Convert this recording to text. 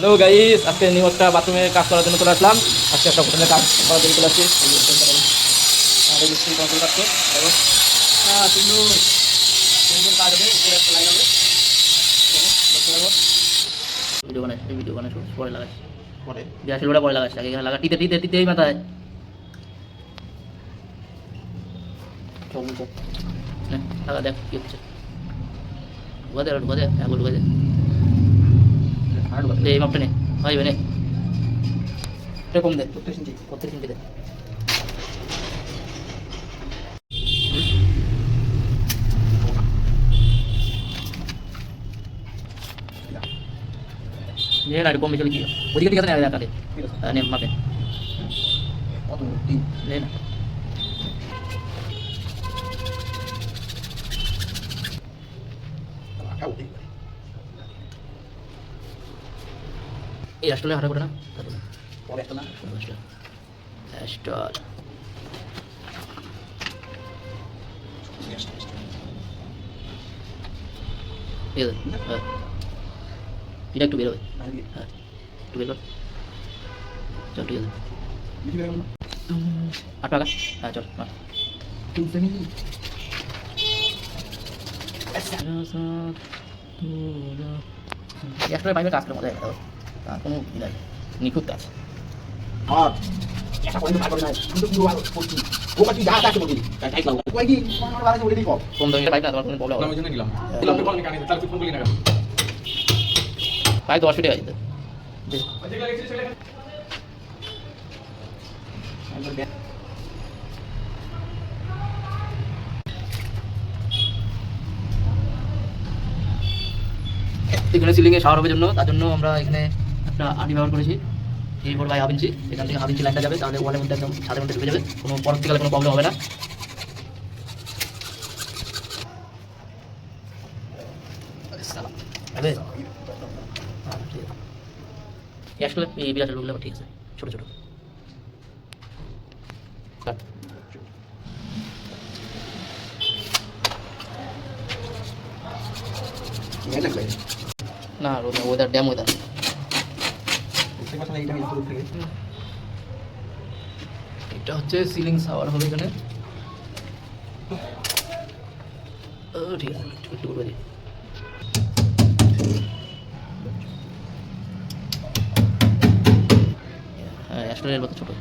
Hello guys, আজকে new একটা বাথরুমে কাজ করার জন্য চলে আসলাম। আজকে একটা হোটেলে কাজ করার জন্য চলে আসছি। ভিডিও বানাই পরে লাগাই, পরে গ্যাসের লোটা পরে লাগাইছি, আগে এখানে লাগা টিতে টিতে টিতেই মাথায় লাগা। দেখ কি হচ্ছে, ঢুকা দে ঢুকা দে, একবার ঢুকা দে, এই মাপটা নে ভাই নে, এটা কম দে, 32 ইঞ্চি দে। ये ना कम बेचले की ওদিকে ঠিক আছে না কাটে নে মাপে কত 3 নে না এই আসলে হারা করে না পরে একটা না স্টার এই এটা একটু বের হবে, হ্যাঁ একটু বের কর, চল ঠিক আছে 8 টাকা, হ্যাঁ চল মার একটা পাইবে কাজ করে মজা হবে, তার কোনো নাই, নিখুঁত কাজ। আর একটা পয়েন্ট ভাগ করে নাই কিন্তু পুরো আর করছি ও বাকি যা আছে বলি তাই টাইট লাগা কই কি আমার বারে বলে দিই কম দামে পাইপ না, তোমার কোনো প্রবলেম হবে না, আমি জন্য নিলাম দিলাম তো বলেন কানে তাহলে ফোন করলি না কেন পাইপ 10 টাকা দিতে দে দেখলা লেখছি ছেলে এখানে সিলিং এ শাওয়ার হবে জন্য, তার জন্য আমরা এখানে একটা আটি ব্যবহার করেছি। এরপর বাই হাফ ইঞ্চি, এখান থেকে হাফ ইঞ্চি লাইনটা যাবে, তাহলে ওয়ালের মধ্যে একদম ছাদের মধ্যে ঢুকে যাবে, কোনো পরবর্তীকালে কোনো প্রবলেম হবে না। আসলে এই বিরাটের লোকগুলো ঠিক আছে, ছোটো ছোটো না ওয়েদার ড্যাম ওয়েদার এটা হচ্ছে সিলিং শাওয়ার হবে এখানে, ঠিক আছে একটু করে দিই। হ্যাঁ অ্যাস্ট্রোলের মতো ছোটো